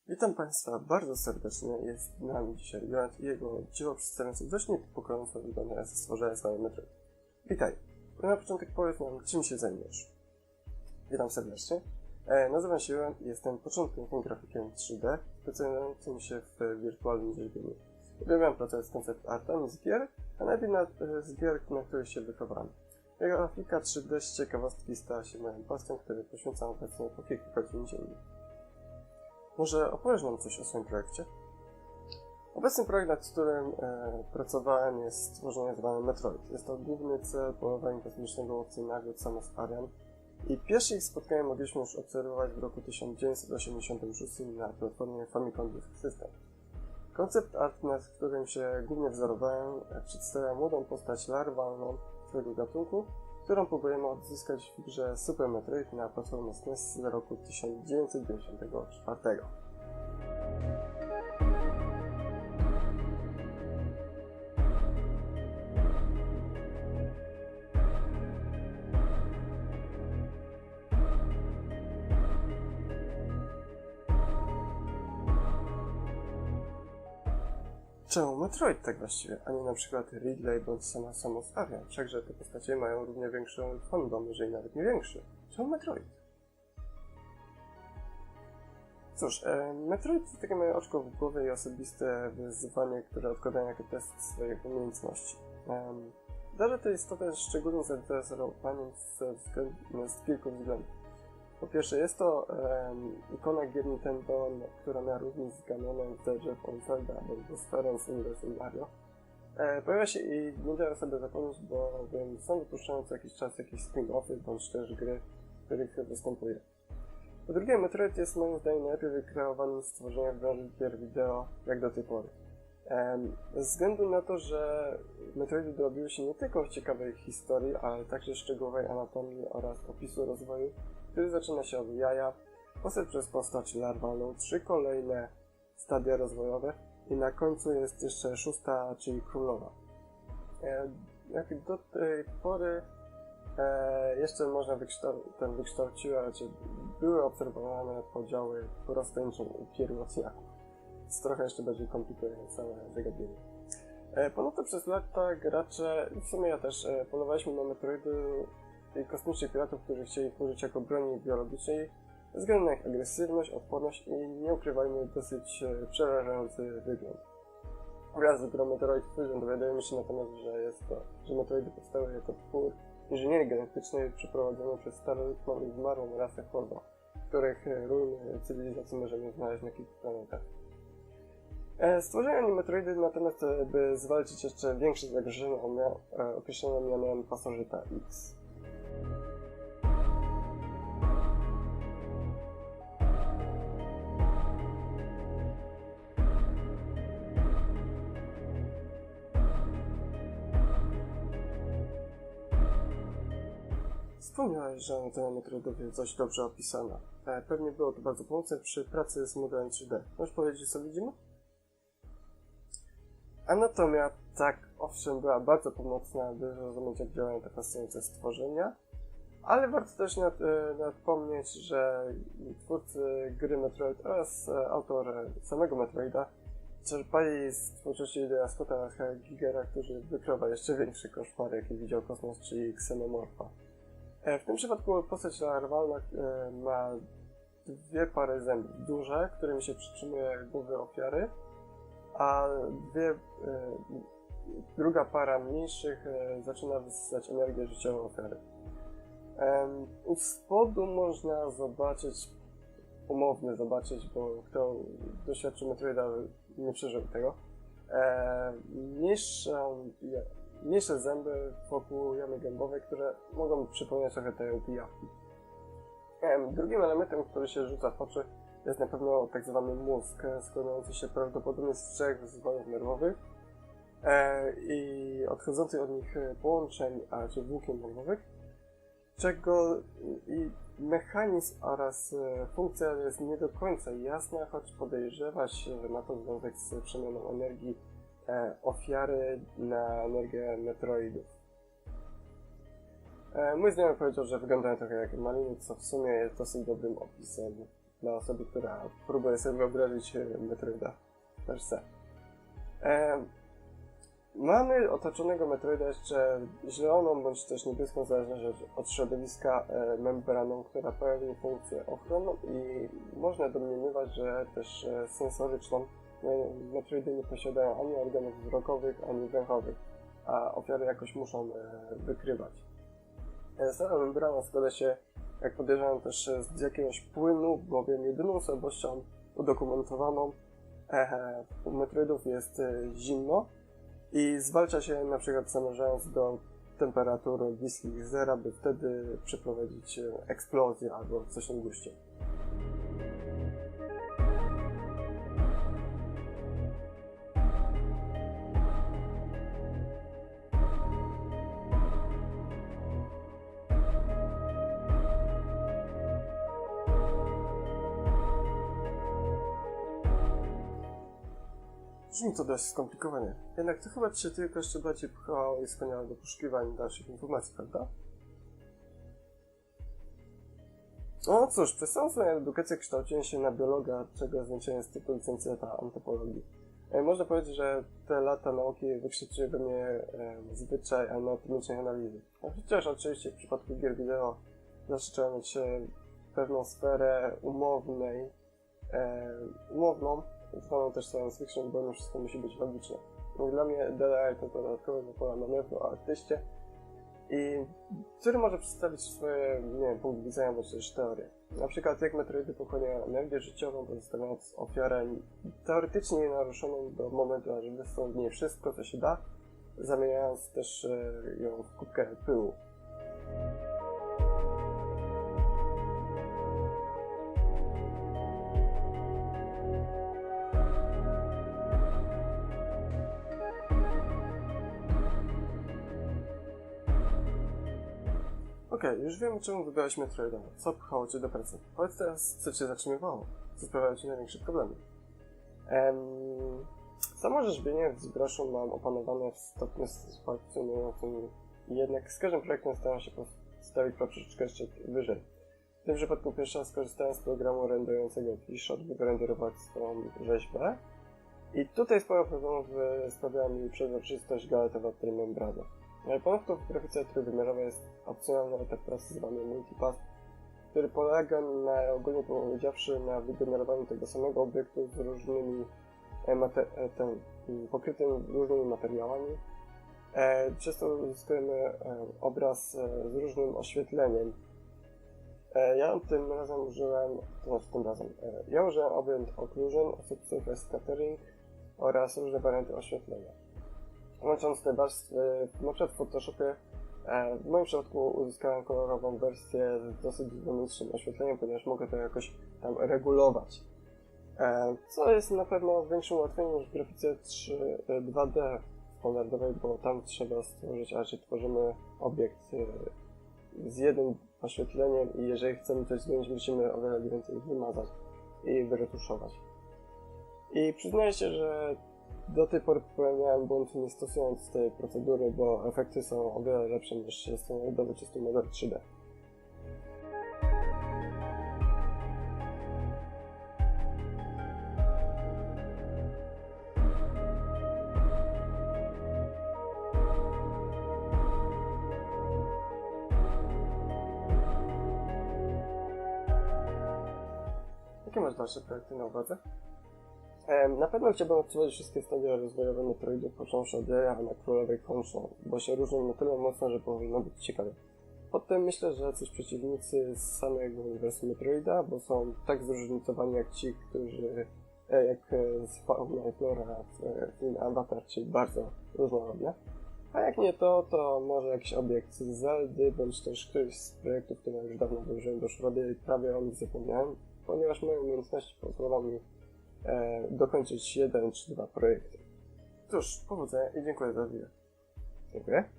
Witam Państwa bardzo serdecznie. Jest z nami dzisiaj Joan i jego dzieło przedstawiające dość niepokojąco wyglądające stworzenie zwane Metroid. Witaj. Na początek powiedz nam, czym się zajmujesz. Witam serdecznie. Nazywam się Joan i jestem początkowym grafikiem 3D, specjalizującym się w wirtualnym rzeźbieniu. Uwielbiam pracować z koncept artami z gier, a najlepiej z gier, na których się wychowałem. Grafika 3D z ciekawostki stała się moją pasją, której poświęcam obecnie po kilka godzin dziennie. Może opowiesz nam coś o swoim projekcie? Obecny projekt, nad którym pracowałem, jest stworzenie zwane Metroid. Jest to główny cel polowania kosmicznego łowcy nagród Samus Aran i pierwsze ich spotkanie mogliśmy już obserwować w roku 1986 na platformie Famicom Disk System. Koncept art, nad którym się głównie wzorowałem, przedstawia młodą postać larwalną swojego gatunku, którą próbujemy odzyskać w grze Super Metroid na platformie SNES z roku 1994. Czemu Metroid tak właściwie, a nie na przykład Ridley bądź sama Samus Aran? Wszakże te postacie mają równie większą fandom, jeżeli nawet nie większy. Czemu Metroid? Cóż, Metroid to takie moje oczko w głowie i osobiste wyzwanie, które odkładam jako test swoich umiejętności. Darzę tę istotę szczególnym zainteresowaniem z kilku względów. Po pierwsze, jest to ikona gier Nintendo, która miała równi z Ganonem, The Legend of Zelda albo Sferą z uniwersum Mario. Pojawia się i nie daję sobie zapomnieć, bowiem są wypuszczane co jakiś czas jakieś spin-offy bądź też gry, w których występuje. Po drugie, Metroid jest moim zdaniem najlepiej wykreowanym stworzeniem w branży gier wideo jak do tej pory. Ze względu na to, że Metroidy dorobiły się nie tylko w ciekawej historii, ale także szczegółowej anatomii oraz opisu rozwoju, który zaczyna się od jaja, postać przez postać larwalną, 3 kolejne stadia rozwojowe i na końcu jest jeszcze 6, czyli królowa. Jak do tej pory jeszcze można były obserwowane podziały roztańczeń u pierworodniaków, co trochę jeszcze bardziej komplikuje całe zagadnienie. Ponadto przez lata gracze, i w sumie ja też, polowaliśmy na Metroidy i kosmicznych piratów, którzy chcieli ich użyć jako broni biologicznej, ze względu na ich agresywność, odporność i nie ukrywajmy dosyć przerażający wygląd. Wraz z grą Metroid Fusion dowiadujemy się natomiast, że Metroidy powstały jako twór inżynierii genetycznej przeprowadzony przez starożytną i zmarłą rasę Horda, których ruiny cywilizacji możemy znaleźć na kilku planetach. Stworzenie Metroidy natomiast, by zwalczyć jeszcze większe zagrożenie, określono mianem Pasożyta X. Wspomniałeś, że anatomia Metroidów jest dość dobrze opisana. Pewnie było to bardzo pomocne przy pracy z modelem 3D. Możesz powiedzieć, co widzimy? Anatomia, tak, owszem, była bardzo pomocna, aby zrozumieć, jak działają te fascynujące stworzenia, ale warto też nadpomnieć, że twórcy gry Metroid oraz autor samego Metroida czerpali z twórczości Ridleya Scotta oraz Gigera, który wykrywa jeszcze większy koszmar, jaki widział kosmos, czyli ksenomorfa. W tym przypadku postać larwalna ma 2 pary zębów duże, którymi się przytrzymuje głowy ofiary, a druga para mniejszych zaczyna wysysać energię życiową ofiary. U spodu można zobaczyć, bo kto doświadczył Metroida nie przeżył tego, mniejsze zęby wokół jamy gębowej, które mogą przypominać trochę te pijawki. Drugim elementem, który się rzuca w oczy, jest na pewno tak zwany mózg, składający się prawdopodobnie z 3 zwojów nerwowych i odchodzących od nich połączeń, a raczej włókien nerwowych, czego i mechanizm oraz funkcja jest nie do końca jasna, choć podejrzewa się, że ma to związek z przemianą energii ofiary na energię Metroidów. Mój znajomy powiedział, że wyglądają trochę jak maliny, co w sumie jest dosyć dobrym opisem dla osoby, która próbuje sobie wyobrazić Metroida per se. Mamy otoczonego Metroida jeszcze zieloną bądź też niebieską, zależnie od środowiska, membraną, która pełni funkcję ochronną i można domniemywać, że też sensoryczną. Metroidy nie posiadają ani organów wzrokowych, ani węchowych, a ofiary jakoś muszą wykrywać. Sama membrana składa się, jak podejrzewam, też z jakiegoś płynu, bowiem jedyną słabością udokumentowaną u Metroidów jest zimno i zwalcza się na przykład zanężając do temperatur bliskich zera, by wtedy przeprowadzić eksplozję albo coś na guście. Brzmi to dość skomplikowanie. Jednak to chyba Ci się tylko jeszcze bardziej pchało i skłaniało do poszukiwań dalszych informacji, prawda? No cóż, przez całą swoją edukację kształciłem się na biologa, czego zwieńczenie jest tytuł licencjata antropologii. Można powiedzieć, że te lata nauki wykształciły we mnie zwyczaj anatomicznej analizy. No, chociaż oczywiście w przypadku gier wideo zawsze trzeba mieć pewną sferę umowną, zwaną też science fiction, bo nie wszystko musi być logiczne. No, dla mnie DLI to dodatkowego pola manewru o artyście, który może przedstawić swoje, punkt widzenia bądź też teorię. Na przykład jak Metroidy pochłaniają energię życiową, pozostawiając ofiarę teoretycznie nienaruszoną do momentu, aż wysą w niej wszystko, co się da, zamieniając też ją w kubkę pyłu. Okej, już wiem, czemu wybrałeś Metroida. Co pchało Cię do pracy? Powiedz teraz, co Cię zatrzymywało? Co sprawiało Ci największe problemy? Samo rzeźbienie w ZBrush'u mam opanowane w stopniu satysfakcjonującym, jednak z każdym projektem staram się postawić troszeczkę jeszcze wyżej. W tym przypadku pierwszy raz skorzystałem z programu renderującego Keyshot, by wyrenderować swoją rzeźbę. I tutaj sporo problemów sprawiała mi przezroczystość galetowa tej membrany. Ponadto w grafice trójwymiarowej jest opcjonalny etap pracy zwany Multipath, który polega na, ogólnie powiedziawszy, na wygenerowaniu tego samego obiektu z różnymi pokrytym różnymi materiałami. Przez to uzyskujemy obraz z różnym oświetleniem. Ja użyłem Ambient Occlusion, Subsurface Scattering oraz różne warianty oświetlenia. Łącząc te warstwy, na przykład w Photoshopie, w moim przypadku uzyskałem kolorową wersję z dosyć dynamicznym oświetleniem, ponieważ mogę to jakoś tam regulować. Co jest na pewno większym ułatwieniem niż w grafice 2D standardowej, bo tam trzeba stworzyć, a raczej tworzymy obiekt z jednym oświetleniem i jeżeli chcemy coś zmienić, musimy o wiele więcej wymazać i wyretuszować. I przyznaję się, że do tej pory popełniałem błąd nie stosując tej procedury, bo efekty są o wiele lepsze niż standardowy czysty model 3D. Jakie masz dalsze projekty na uwadze? Na pewno chciałbym odczuwać wszystkie stadia rozwojowe Metroidów, począwszy od jaja na królowej kończą, bo się różnią na tyle mocno, że powinno być ciekawe. Potem myślę, że jacyś przeciwnicy z samego uniwersum Metroida, bo są tak zróżnicowani jak ci, którzy jak z fauna i flora w filmie Avatar, czyli bardzo różnorodne. A jak nie to może jakiś obiekt z Zeldy, bądź też któryś z projektów, które już dawno włożyłem do szrody i prawie o nich zapomniałem, ponieważ moje umiejętności pozwolą mi dokończyć 1 czy 2 projekty. Cóż, powodzenia i dziękuję za uwagę. Dziękuję.